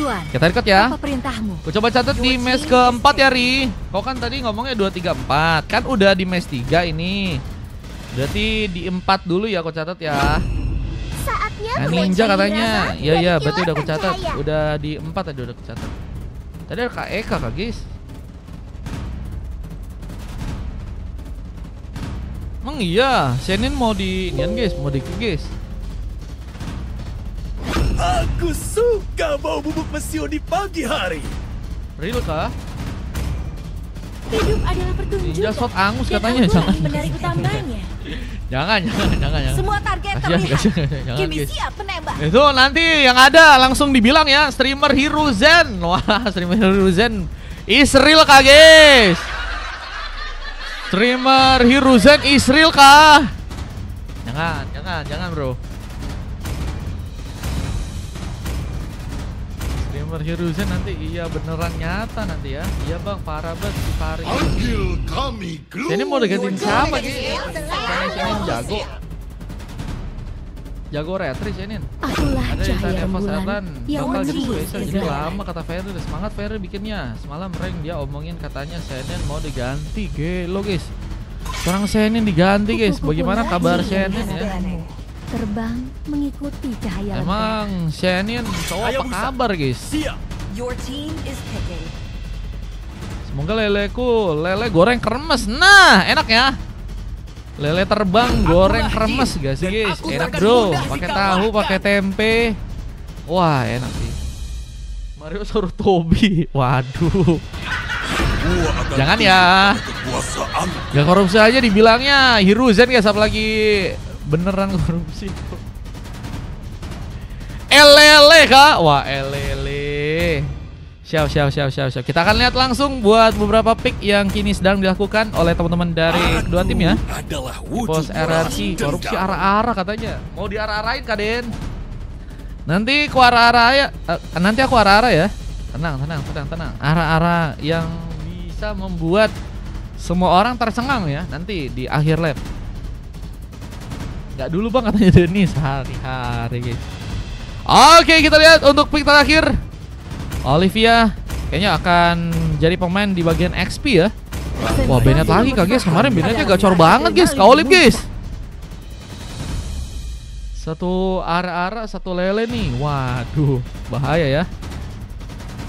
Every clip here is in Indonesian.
Chuan. Kita record ya. Apa perintahmu? Gue coba catat di match keempat ya, Ri. Kau kan tadi ngomongnya 2, 3, 4. Kan udah di match 3 ini. Berarti di 4 dulu ya, aku catat ya. Saatnya Nah, ninja katanya. Iya, iya, berarti udah aku kilat catat. cahaya. Udah di 4 tadi udah aku catat. Tadi ada Kak Eka, Kak guys. Emang iya, Shenin mau di inian guys, mau di guys. Aku suka bau bubuk mesio di pagi hari. Real kah? Hidup adalah pertunjukan. Ninja shot angus Dan katanya, aku jangan. lagi menarik utamanya. Jangan. Semua target Kasihan, terlihat. jangan Kimi guys. siap menembak. Itu nanti yang ada langsung dibilang ya, streamer Hiruzen. Wah, streamer Hiruzen is real kah guys? Streamer Hiruzen is real kah? Jangan bro. Streamer Hiruzen nanti iya beneran nyata nanti ya. Iya bang, parah banget si Pari. Panggil kami Ini mau digantiin siapa gitu? Senin jago. Jago retri Senin. Akulah Ada di cahaya sana Eva rembulan Selatan yang bakal jadi menembus spesial jadi kegelapan. lama kata Ferry. Semangat Ferry bikinnya. Semalam rank dia omongin katanya Senin mau diganti. Gelo guys. Sekarang Senin diganti guys. Bagaimana kabar Senin ya? Terbang mengikuti cahaya. Emang Senin cowok Ayo, apa Musa. kabar guys? siap. Your team is picking. Semoga leleku lele goreng kremes. Nah enak ya. Lele terbang goreng kremes gak sih guys? aku Enak akan bro. mudah Pakai dikalahkan. tahu, pakai tempe. Wah enak sih. Mario suruh Tobi. Waduh. Jangan ya. Kekuasaan. Gak korupsi aja dibilangnya Hiruzen guys, apalagi beneran korupsi. Elele kak. Wah elele. Siap. Kita akan lihat langsung buat beberapa pick yang kini sedang dilakukan oleh teman-teman dari kedua tim ya. Adalah Pos wujud RRQ, balas korupsi dendam. arah-arah katanya. Mau diarah-arahin Kaden. Nanti aku arah-arah ya. Nanti aku arah-arah ya. Tenang. Arah-arah yang bisa membuat semua orang tercengang ya. Nanti di akhir lap. Gak dulu bang katanya Denis. Hari-hari guys. Oke, kita lihat untuk pick terakhir. Olivia kayaknya akan jadi pemain di bagian XP ya. Wah, Bennett lagi kak guys. Kemarin Bennettnya gacor banget guys. Kak Olive guys. Satu arah-arah, satu lele nih. Waduh, bahaya ya.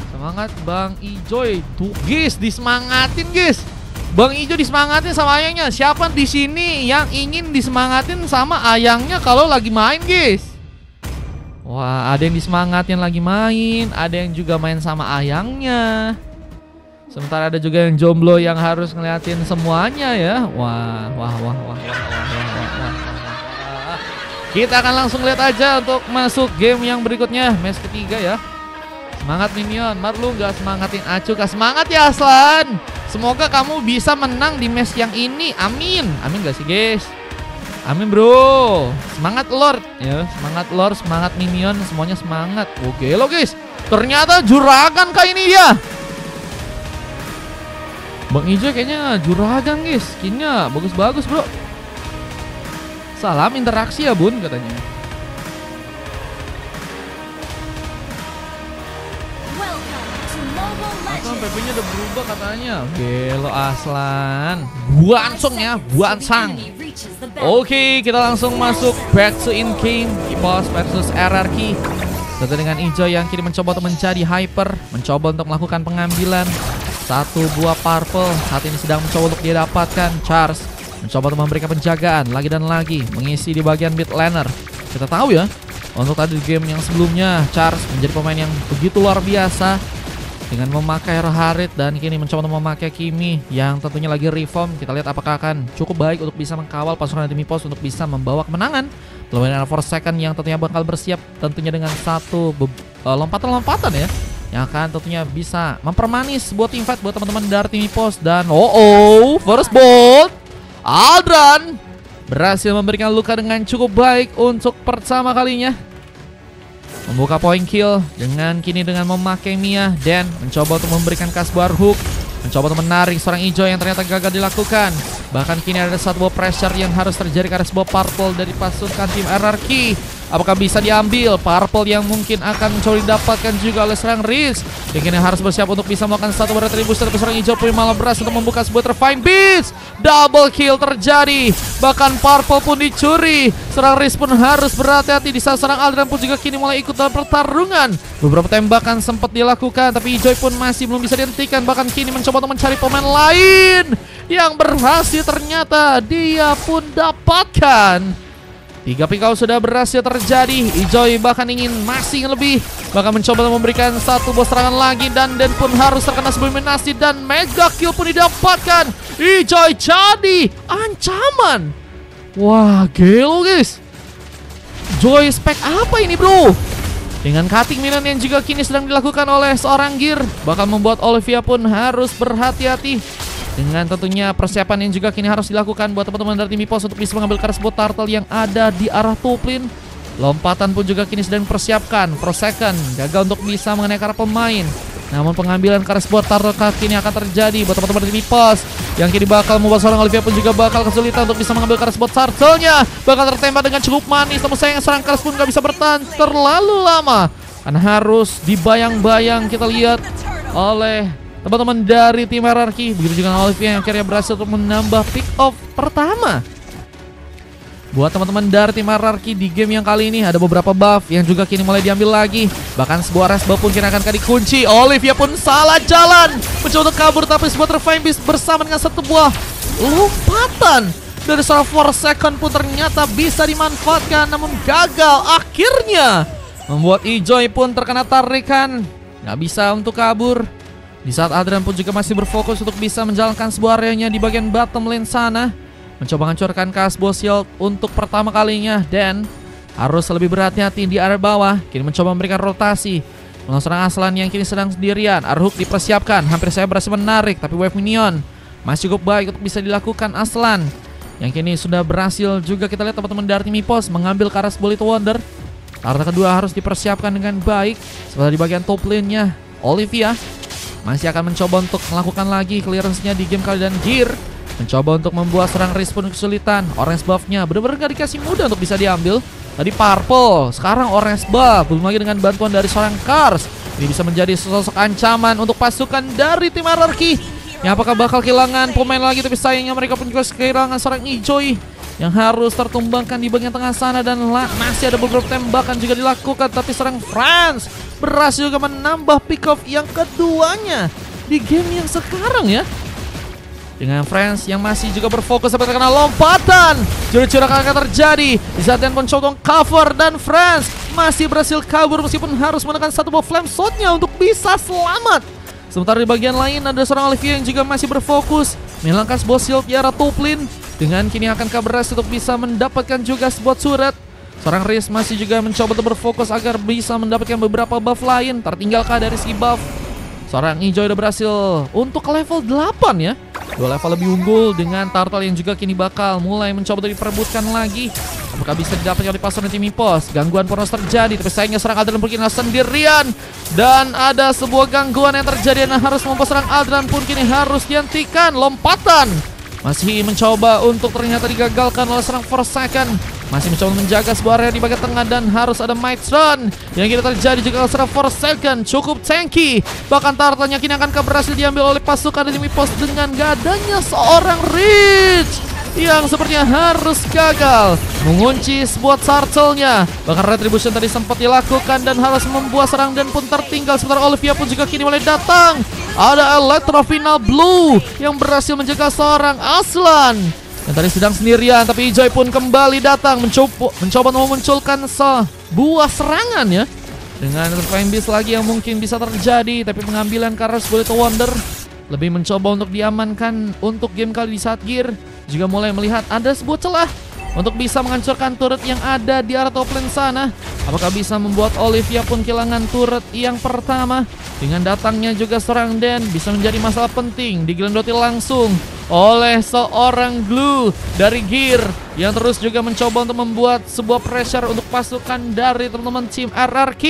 Semangat Bang Ijoy. Tuh guys, disemangatin guys. Bang Ijo disemangatin sama ayangnya. Siapa di sini yang ingin disemangatin sama ayangnya kalau lagi main guys? Wah, ada yang disemangatin lagi main, ada yang juga main sama ayangnya. Sementara ada juga yang jomblo yang harus ngeliatin semuanya ya. Wah. Kita akan langsung lihat aja untuk masuk game yang berikutnya, match ketiga ya. Semangat Minion, Marlu gak semangatin Acu, gak semangat ya Aslan. Semoga kamu bisa menang di match yang ini, amin. Amin gak sih guys? Amin bro. Semangat Lord ya, semangat Lord, semangat Minion, semuanya semangat. Oke lo guys, ternyata juragan kayak ini ya. Bang Ijo kayaknya juragan guys, skinnya bagus-bagus bro. Salam interaksi ya bun katanya. Aslan PP-nya udah berubah katanya. Gelo Aslan. Buansong ya, Buansang. Oke, kita langsung masuk back to in game. Boss versus RRQ. Tentu dengan Ijo yang kini mencoba untuk mencari hyper, mencoba untuk melakukan pengambilan satu buah purple. Saat ini sedang mencoba untuk dia dapatkan. Charles mencoba untuk memberikan penjagaan lagi dan lagi, mengisi di bagian mid laner. Kita tahu ya, untuk tadi di game yang sebelumnya Charles menjadi pemain yang begitu luar biasa dengan memakai Harit dan kini mencoba untuk memakai Kimi yang tentunya lagi reform. Kita lihat apakah akan cukup baik untuk bisa mengkawal pasukan Demi Pos untuk bisa membawa kemenangan. Lawan for second yang tentunya bakal bersiap tentunya dengan satu lompatan-lompatan ya, yang akan tentunya bisa mempermanis buat team fight buat teman-teman dari Demi Pos. Dan first bolt Aldran berhasil memberikan luka dengan cukup baik untuk pertama kalinya. Membuka point kill dengan kini dengan memakai Mia dan mencoba untuk memberikan Kasbar hook, mencoba untuk menarik seorang Ijo yang ternyata gagal dilakukan. Bahkan kini ada satu buah pressure yang harus terjadi karena sebuah purple dari pasukan tim RRQ. Apakah bisa diambil? Purple yang mungkin akan mencoba didapatkan juga oleh serang Riz. Yang kini harus bersiap untuk bisa melakukan satu retribusi. Tapi serang hijau pun malah berhasil untuk membuka sebuah Terrifying Beast. Double kill terjadi. Bahkan Purple pun dicuri. Serang Riz pun harus berhati-hati di saat serang Aldran pun juga kini mulai ikut dalam pertarungan. Beberapa tembakan sempat dilakukan, tapi hijau pun masih belum bisa dihentikan. Bahkan kini mencoba untuk mencari pemain lain yang berhasil, ternyata dia pun dapatkan. 3 pikau sudah berhasil terjadi. Ijoy bahkan masih ingin lebih. Bahkan mencoba memberikan satu bos serangan lagi. Dan Den pun harus terkena sebuah eliminasi. Dan mega kill pun didapatkan. Ijoy jadi ancaman. Wah, gelo guys. Joy spek apa ini bro? Dengan cutting minion yang juga kini sedang dilakukan oleh seorang Gear. Bahkan membuat Olivia pun harus berhati-hati. Dengan tentunya persiapan yang juga kini harus dilakukan buat teman-teman dari tim EPOS untuk bisa mengambil sebuah turtle yang ada di arah top lane. Lompatan pun juga kini sedang dipersiapkan. Per second gagal untuk bisa mengenai arah pemain. Namun pengambilan sebuah turtle kini akan terjadi buat teman-teman dari tim EPOS. Yang kini bakal membuat seorang Olivia pun juga bakal kesulitan untuk bisa mengambil sebuah turtle-nya. Bakal tertembak dengan cukup manis. Namun sayang serang Kars pun gak bisa bertahan terlalu lama. Karena harus dibayang-bayang kita lihat oleh teman-teman dari tim RRQ. Begitu juga Olivia yang akhirnya berhasil untuk menambah pick off pertama. Buat teman-teman dari tim RRQ di game yang kali ini ada beberapa buff yang juga kini mulai diambil lagi. Bahkan sebuah res buff pun kini akan dikunci. Olivia pun salah jalan, mencoba untuk kabur, tapi sebuah Terrifying Beast bersama dengan satu buah lompatan dari seorang 4 second pun ternyata bisa dimanfaatkan. Namun gagal, akhirnya membuat Ijoy pun terkena tarikan. Gak bisa untuk kabur. Di saat Adrian pun juga masih berfokus untuk bisa menjalankan sebuah areanya di bagian bottom lane sana. Mencoba menghancurkan Kasbo Shield untuk pertama kalinya. Dan harus lebih berhati-hati di area bawah. Kini mencoba memberikan rotasi. Melawan serang Aslan yang kini sedang sendirian. Arhuk dipersiapkan. Hampir saya berhasil menarik. Tapi wave minion masih cukup baik untuk bisa dilakukan Aslan. Yang kini sudah berhasil juga kita lihat teman-teman dari tim EPOS mengambil ke arah Bullet Wonder. Karena kedua harus dipersiapkan dengan baik. Setelah di bagian top lane-nya Olivia masih akan mencoba untuk melakukan lagi clearance-nya di game kali. Dan Gear mencoba untuk membuat serang Riz pun kesulitan. Orange buff-nya benar-benar gak dikasih mudah untuk bisa diambil. Tadi Purple, sekarang Orange buff. Belum lagi dengan bantuan dari seorang Kars. Ini bisa menjadi sosok ancaman untuk pasukan dari tim RRQ. Yang apakah bakal kehilangan pemain lagi, tapi sayangnya mereka pun juga kehilangan seorang Ijoy yang harus tertumbangkan di bagian tengah sana. Dan masih ada beberapa tembakan juga dilakukan, tapi serang France berhasil juga menambah pick off yang keduanya di game yang sekarang ya. Dengan France yang masih juga berfokus sampai terkena lompatan. Curang akan terjadi di saat Dan pun coba cover. Dan France masih berhasil kabur meskipun harus menekan satu buah flame shot-nya untuk bisa selamat. Sementara di bagian lain ada seorang Olivia yang juga masih berfokus menghilangkan sebuah shield di arah top lane. Dengan kini akan berhasil untuk bisa mendapatkan juga sebuah surat. Seorang Riz masih juga mencoba untuk berfokus agar bisa mendapatkan beberapa buff lain. Tertinggalkah dari segi buff? Seorang Ijoy udah berhasil untuk level 8 ya. 2 level lebih unggul dengan turtle yang juga kini bakal mulai mencoba untuk diperebutkan lagi. Apakah bisa didapatkan oleh pasukan tim EPOS? Gangguan pun harus terjadi, tapi sayangnya serang Aldran pun kini sendirian. Dan ada sebuah gangguan yang terjadi dan harus membuat serang Aldran pun kini harus dihentikan. Lompatan masih mencoba untuk ternyata digagalkan oleh serang Forsaken. Masih mencoba menjaga sebuah area di bagian tengah dan harus ada Might Run. Yang kini terjadi juga serang Forsaken cukup tanky. Bahkan turtle-nya kini akan berhasil diambil oleh pasukan dari EPOS dengan gak adanya seorang Rich yang sepertinya harus gagal mengunci sebuah turtle-nya. Bahkan retribution tadi sempat dilakukan dan harus membuat serang Dan pun tertinggal. Sementara Olivia pun juga kini mulai datang. Ada Electro Final Blue yang berhasil menjaga seorang Aslan yang tadi sedang sendirian, tapi Ijoy pun kembali datang mencoba memunculkan sebuah serangan ya. Dengan Terrifying Beast lagi yang mungkin bisa terjadi, tapi pengambilan Kars Bullet Wonder lebih mencoba untuk diamankan untuk game kali di saat Gear juga mulai melihat ada sebuah celah untuk bisa menghancurkan turret yang ada di arah top lane sana. Apakah bisa membuat Olivia pun kehilangan turret yang pertama? Dengan datangnya juga serang Dan bisa menjadi masalah penting. Digelendoti langsung oleh seorang Glue dari Gear yang terus juga mencoba untuk membuat sebuah pressure untuk pasukan dari teman-teman tim RRQ.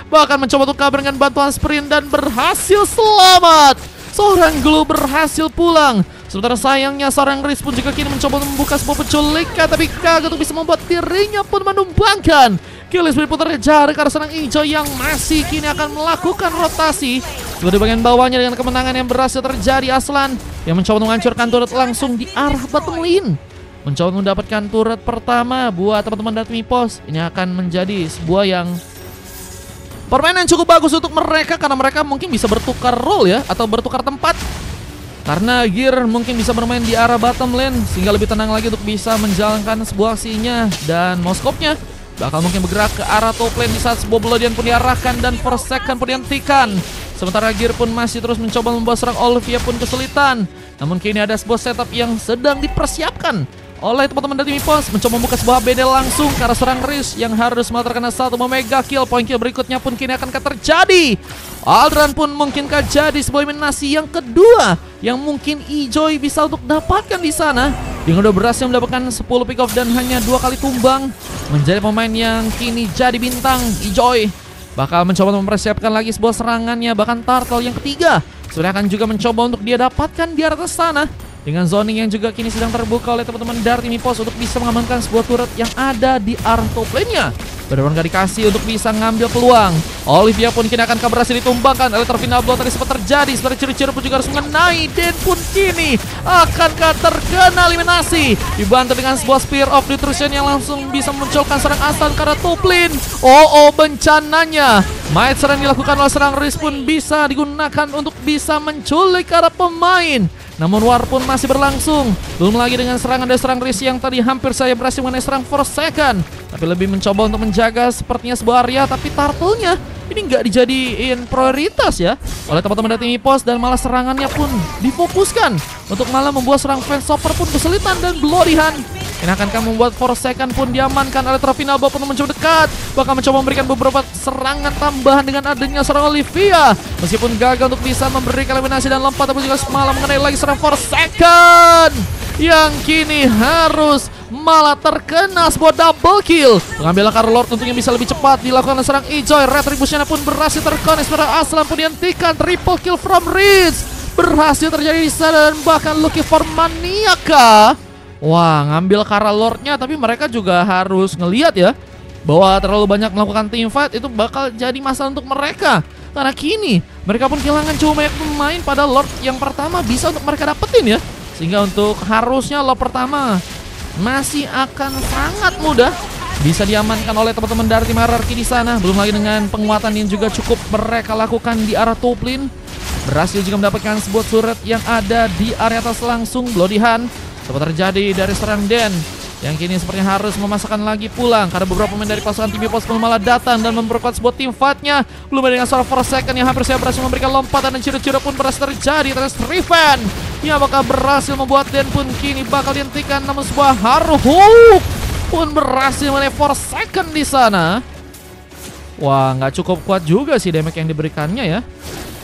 Bahkan mencoba untuk kabur dengan bantuan sprint dan berhasil selamat. Seorang Glue berhasil pulang. Sementara sayangnya seorang Riz pun juga kini mencoba membuka sebuah penculikan, tapi gagal untuk bisa membuat dirinya pun menumbangkan Killis berputar jari karena serang hijau yang masih kini akan melakukan rotasi. Juga di bagian bawahnya dengan kemenangan yang berhasil terjadi, Aslan yang mencoba menghancurkan turret langsung di arah bottom lane. Mencoba mendapatkan turret pertama buat teman-teman dari Mipos. Ini akan menjadi sebuah yang permainan cukup bagus untuk mereka karena mereka mungkin bisa bertukar role ya, atau bertukar tempat. Karena Gear mungkin bisa bermain di arah bottom lane sehingga lebih tenang lagi untuk bisa menjalankan sebuah aksinya. Dan Moskopnya bakal mungkin bergerak ke arah top lane di saat sebuah Bloodian pun diarahkan dan Forsaken pun dihentikan. Sementara Gear pun masih terus mencoba membawa serang Olivia pun kesulitan. Namun kini ada sebuah setup yang sedang dipersiapkan oleh teman-teman dari Mipos, mencoba membuka sebuah BD langsung ke arah serang Riz yang harus terkena satu memega kill. Point kill berikutnya pun kini akan terjadi. Aldran pun mungkinkah jadi sebuah eliminasi yang kedua yang mungkin Ijoy bisa untuk dapatkan di sana. Dengan udah berhasil mendapatkan 10 pick off dan hanya 2 kali tumbang, menjadi pemain yang kini jadi bintang. Ijoy bakal mencoba mempersiapkan lagi sebuah serangannya, bahkan Turtle yang ketiga sudah akan juga mencoba untuk dia dapatkan di atas sana. Dengan zoning yang juga kini sedang terbuka oleh teman-teman dari Mipos untuk bisa mengamankan sebuah turret yang ada di arah top lane-nya. Benar-benar gak dikasih untuk bisa ngambil peluang. Olivia pun kini akan berhasil ditumbangkan. Terfinal blow tadi sempat terjadi. Sebenarnya ciri-ciri pun juga harus mengenai. Dan pun kini akankah terkena eliminasi. Dibantu dengan sebuah Spear of Nutrition yang langsung bisa memunculkan serang Aslan ke arah top lane. Oh bencananya. Might serang dilakukan oleh serang Riz pun bisa digunakan untuk bisa menculik ke arah pemain. Namun war pun masih berlangsung. Belum lagi dengan serangan dari serang Riz yang tadi hampir saya berhasil mengenai serang Forsaken. Tapi lebih mencoba untuk menjaga sepertinya sebuah area. Tapi Turtle-nya ini nggak dijadiin prioritas ya oleh teman-teman dari Mipos. Dan malah serangannya pun difokuskan untuk malah membuat serang Fanstopper pun kesulitan dan Bloody Hand. Ini akankah membuat Forsaken pun diamankan oleh Terfinal pun mencoba dekat. Bahkan mencoba memberikan beberapa serangan tambahan dengan adanya serang Olivia. Meskipun gagal untuk bisa memberikan eliminasi dan lompat, tapi juga semalam mengenai lagi serang Forsaken yang kini harus malah terkena sebuah double kill. Pengambilan Lord tentunya bisa lebih cepat dilakukan oleh serang Ijoy. Retribution pun berhasil terkonek. Sementara Aslan pun dihentikan. Triple kill from Riz berhasil terjadi di sana. Dan bahkan looking for Maniaka. Wah, ngambil Lord-nya, tapi mereka juga harus ngelihat ya bahwa terlalu banyak melakukan team fight itu bakal jadi masalah untuk mereka. Karena kini mereka pun kehilangan cukup banyak pemain pada Lord yang pertama bisa untuk mereka dapetin ya. Sehingga untuk harusnya Lord pertama masih akan sangat mudah bisa diamankan oleh teman-teman dari tim hierarki di sana. Belum lagi dengan penguatan yang juga cukup mereka lakukan di arah top lane. Berhasil juga mendapatkan sebuah turret yang ada di area atas langsung. Bloody Hand sempat terjadi dari serang Den yang kini sepertinya harus memasakkan lagi pulang karena beberapa pemain dari pasukan tim Mipos pun malah datang dan memperkuat sebuah tim fight-nya. Belum ada dengan seorang Forsaken yang hampir saya berhasil memberikan lompatan dan ciri-ciri pun berhasil terjadi atas Riven yang bakal berhasil membuat Den pun kini bakal dihentikan. Namun sebuah Haruhuk pun berhasil mengenai Forsaken di sana. Wah, nggak cukup kuat juga sih damage yang diberikannya ya.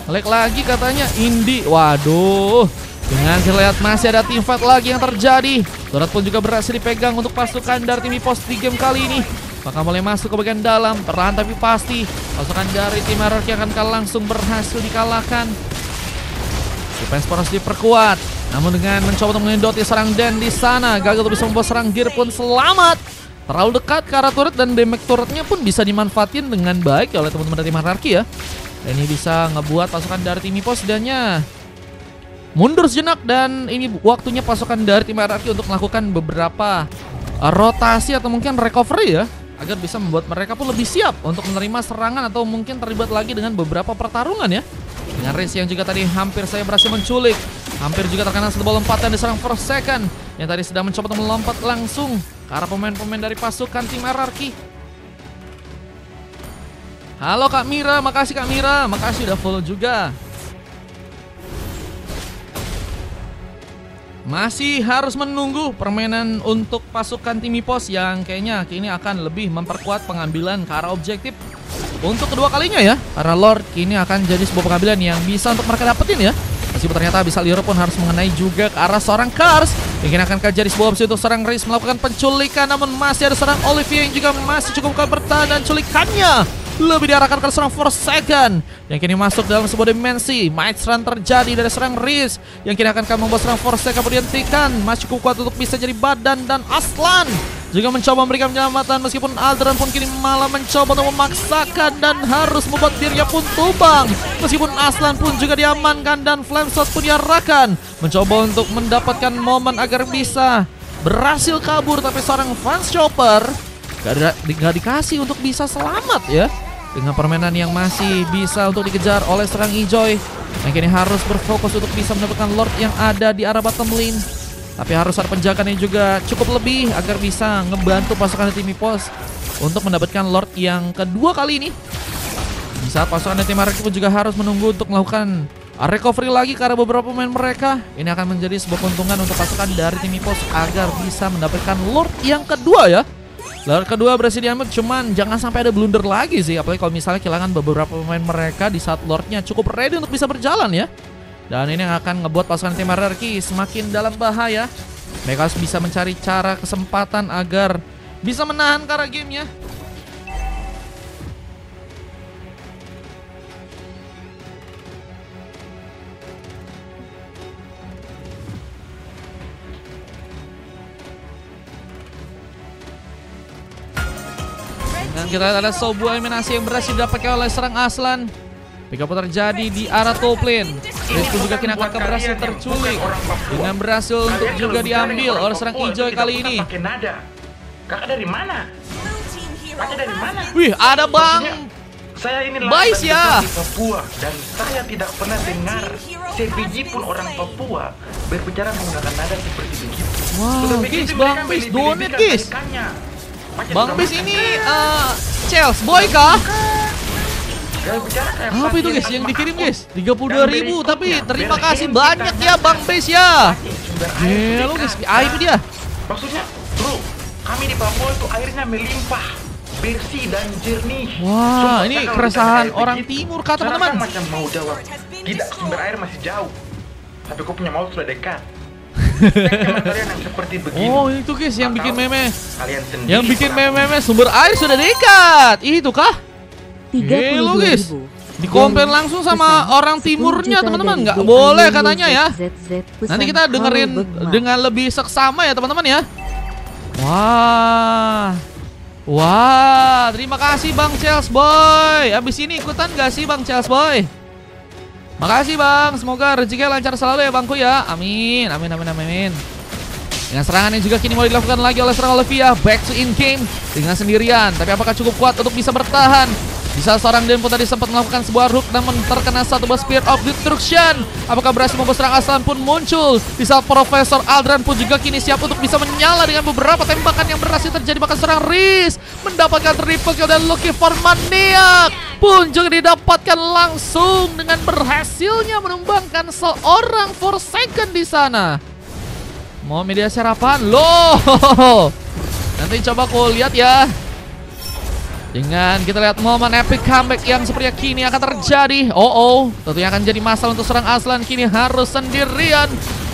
Lag lagi katanya Indi. Waduh. Dengan terlihat masih ada team fight lagi yang terjadi. Turret pun juga berhasil dipegang untuk pasukan dari tim Mipos di game kali ini. Maka mulai masuk ke bagian dalam. Perlahan tapi pasti pasukan dari tim hierarki akan langsung berhasil dikalahkan. Defense pun harus diperkuat. Namun dengan mencoba untuk mengendoti serang Den di sana, gagal untuk bisa membawa serang Gear pun selamat. Terlalu dekat ke arah turret dan damage turretnya pun bisa dimanfaatin dengan baik oleh teman-teman dari tim hierarki ya. Dan ini bisa ngebuat pasukan dari tim Mipos setidaknya mundur sejenak, dan ini waktunya pasukan dari tim hierarki untuk melakukan beberapa rotasi atau mungkin recovery ya, agar bisa membuat mereka pun lebih siap untuk menerima serangan atau mungkin terlibat lagi dengan beberapa pertarungan ya. Dengan Riz yang juga tadi hampir saya berhasil menculik, hampir juga terkena satu bola lompatan diserang Forsaken yang tadi sedang mencoba untuk melompat langsung ke arah pemain-pemain dari pasukan tim hierarki. Halo Kak Mira, makasih Kak Mira, makasih udah follow juga. Masih harus menunggu permainan untuk pasukan tim Mipos yang kayaknya kini akan lebih memperkuat pengambilan ke arah objektif untuk kedua kalinya ya. Karena Lord kini akan jadi sebuah pengambilan yang bisa untuk mereka dapetin ya. Meskipun ternyata bisa Liro pun harus mengenai juga ke arah seorang Kars. Mungkin akan jadi sebuah opsi untuk serang Riz melakukan penculikan. Namun masih ada serang Olivia yang juga masih cukup kuat bertahan, dan culikannya lebih diarahkan ke serang Forsaken yang kini masuk dalam sebuah dimensi. Might Run terjadi dari serang Riz yang kini akan membuat serang Forsaken dihentikan. Masih cukup kuat untuk bisa jadi badan, dan Aslan juga mencoba memberikan penyelamatan, meskipun Aldran pun kini malah mencoba untuk memaksakan dan harus membuat dirinya pun tumbang. Meskipun Aslan pun juga diamankan dan flame shot pun diarahkan, mencoba untuk mendapatkan momen agar bisa berhasil kabur, tapi seorang Fans Chopper gak dikasih untuk bisa selamat ya. Dengan permainan yang masih bisa untuk dikejar oleh serang Ijoy, yang kini harus berfokus untuk bisa mendapatkan Lord yang ada di arah bottom lane. Tapi harus ada penjagaan yang juga cukup lebih agar bisa ngebantu pasukan tim Ipos untuk mendapatkan Lord yang kedua kali ini. Di saat pasukan tim Araki pun juga harus menunggu untuk melakukan recovery lagi karena beberapa pemain mereka. Ini akan menjadi sebuah keuntungan untuk pasukan dari tim Ipos agar bisa mendapatkan Lord yang kedua ya. Lord kedua berhasil diambil, cuman jangan sampai ada blunder lagi sih. Apalagi kalau misalnya kehilangan beberapa pemain mereka di saat Lordnya cukup ready untuk bisa berjalan ya. Dan ini yang akan ngebuat pasukan tim Araki semakin dalam bahaya. Mereka harus bisa mencari cara kesempatan agar bisa menahan karena gamenya. Dan kita lihat ada sebuah eliminasi yang berhasil didapatkan oleh serang Aslan. Pick up terjadi di arah top lane. Rizky juga kini akan berhasil terculik dengan berhasil untuk juga diambil oleh serang Ijoy kali ini. Kakak dari mana? Kakak dari mana? Wih, ada Bang Saya ini Bais ya. di Papua dan saya tidak pernah dengar sebiji pun orang Papua berbicara menggunakan nada seperti begitu. Wow, guys, Bang Bais donate guys. Bang Bais ini Chelsea Boy kah? Apa itu guys yang dikirim guys? 32.000, tapi terima kasih banyak ya Bang Bais ya. Lo guys, itu dia. Maksudnya, bro, kami di Papua itu airnya melimpah, bersih dan jernih. Wah, ini keresahan orang timur kah teman-teman? Macam mau jawab, tidak, sumber air masih jauh. Tapi kau punya maut sudah dekat. Yang seperti begini. Oh, itu guys yang bikin meme. Yang bikin meme sumber air sudah dekat. Itu kah? Lo guys, dikomplain langsung sama orang timurnya teman-teman. Nggak boleh katanya ya. Nanti kita dengerin dengan lebih seksama ya teman-teman ya. Wah, terima kasih Bang Chelsea Boy. Abis ini ikutan gak sih Bang Chelsea Boy? Makasih Bang, semoga rezekinya lancar selalu ya Bangku ya. Amin, amin, amin, amin. Dengan serangan yang juga kini mulai dilakukan lagi oleh serang Olivia. Back to in game dengan sendirian. Tapi apakah cukup kuat untuk bisa bertahan? Bisa seorang Den pun tadi sempat melakukan sebuah hook, namun terkena satu buah Spear of Destruction. Apakah berhasil membuat serang Aslan pun muncul? Di saat Profesor Aldran pun juga kini siap untuk bisa menyala dengan beberapa tembakan yang berhasil terjadi. Bahkan serang Riz mendapatkan triple kill dan Lucky for Maniac pun juga didapatkan langsung dengan berhasilnya menumbangkan seorang Forsaken di sana. Mau media sarapan? Loh. Nanti coba aku lihat ya. Dengan kita lihat momen epic comeback yang sepertinya kini akan terjadi. Tentunya akan jadi masalah untuk serang Aslan. Kini harus sendirian.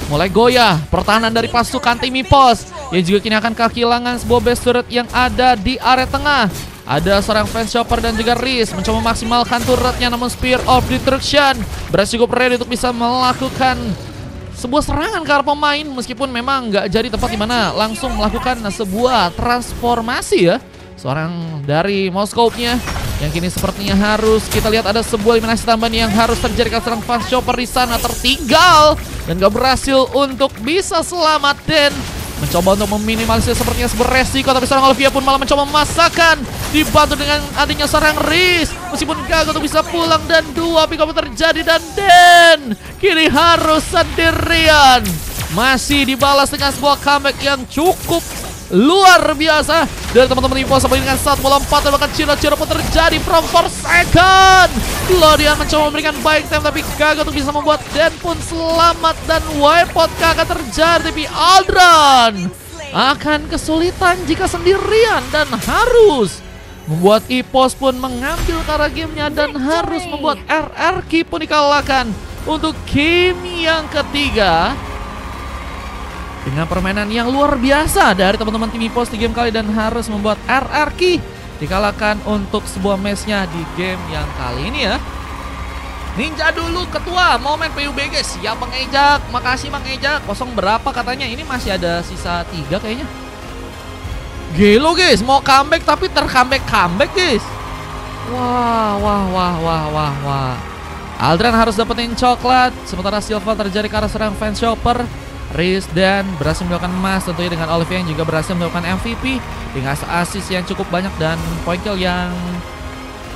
Mulai goyah pertahanan dari pasukan tim Ipos. Yang juga kini akan kehilangan sebuah base turret yang ada di area tengah. Ada seorang Fans Chopper dan juga Riz mencoba memaksimalkan turretnya, namun Spear of Destruction berhasil cukup ready untuk bisa melakukan sebuah serangan ke arah pemain. Meskipun memang nggak jadi tempat dimana langsung melakukan sebuah transformasi ya. Seorang dari Moskow-nya yang kini sepertinya harus kita lihat ada sebuah eliminasi tambahan yang harus terjadi karena serang Fans Chopper di sana tertinggal dan gak berhasil untuk bisa selamat. Dan mencoba untuk meminimalisir sepertinya sebuah resiko, tapi seorang Olivia pun malah mencoba memaksakan, dibantu dengan adanya seorang Riz. Meskipun gagal untuk bisa pulang dan dua pick up terjadi, dan Den kini harus sendirian. Masih dibalas dengan sebuah comeback yang cukup luar biasa dari teman-teman Ipos sampai dengan saat melompat dan bahkan ciro-ciro pun terjadi from Forsaken. Lodian mencoba memberikan baik time tapi gagal untuk bisa membuat Den pun selamat, dan wipeout akan terjadi. Tapi Aldran akan kesulitan jika sendirian dan harus membuat Ipos pun mengambil cara gamenya dan harus membuat RRQ pun dikalahkan untuk game yang ketiga. Dengan permainan yang luar biasa dari teman-teman tim Ipos di game kali, dan harus membuat RRQ dikalahkan untuk sebuah matchnya di game yang kali ini ya. Ninja dulu ketua, mau main PUBG. Siap Bang Ejak, makasih Bang Ejak. Kosong berapa katanya, ini masih ada sisa 3 kayaknya. Gelo guys, mau comeback tapi comeback guys. Wah. Aldran harus dapetin coklat, sementara Silva terjadi ke arah serang fans shopper. Riz dan berhasil mendapatkan emas tentunya dengan Olivia yang juga berhasil mendapatkan MVP dengan assist yang cukup banyak dan point kill yang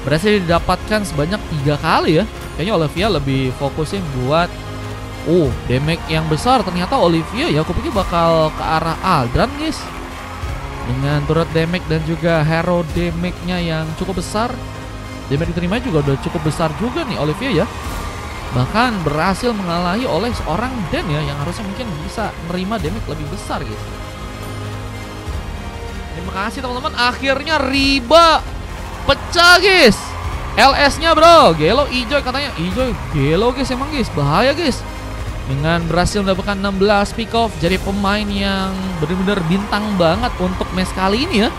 berhasil didapatkan sebanyak 3 kali ya. Kayaknya Olivia lebih fokusin buat damage yang besar. Ternyata Olivia ya, aku pikir bakal ke arah Aldran guys. Dengan turret damage dan juga hero damage-nya yang cukup besar. Damage diterima juga udah cukup besar juga nih Olivia ya. Bahkan berhasil mengalahi oleh seorang Dan ya, yang harusnya mungkin bisa menerima damage lebih besar gitu. Terima kasih teman-teman. Akhirnya Riba pecah guys. LS-nya bro, Gelo ijoy katanya. Ijoy Gelo guys, emang guys bahaya guys. Dengan berhasil mendapatkan 16 pick off, jadi pemain yang benar-benar bintang banget untuk match kali ini ya.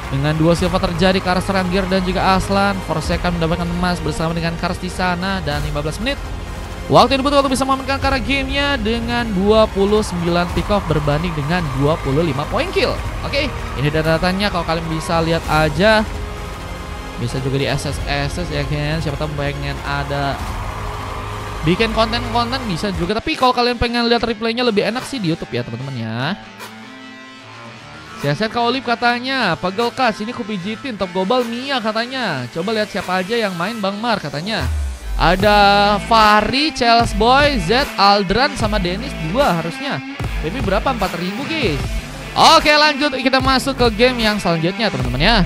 Dengan 2 Silva terjadi ke arah serang Gear dan juga Aslan. Forsaken mendapatkan emas bersama dengan Kars di sana. Dan 15 menit waktu yang dibutuhkan untuk bisa memainkan ke arah gamenya dengan 29 pick off berbanding dengan 25 point kill. Oke, ini data-datanya kalau kalian bisa lihat aja. Bisa juga di SS ya kan. Siapa tahu pengen ada bikin konten-konten bisa juga. Tapi kalau kalian pengen lihat replaynya lebih enak sih di YouTube ya teman-teman ya. Sehat Kak Olive katanya, pegel Kas, ini ku pijitin top global Mia katanya. Coba lihat siapa aja yang main Bang Mar katanya. Ada Fahri, Charles Boy, Z, Aldran sama Dennis 2 harusnya. Tapi berapa? 4.000 guys. Oke lanjut, kita masuk ke game yang selanjutnya teman-teman ya.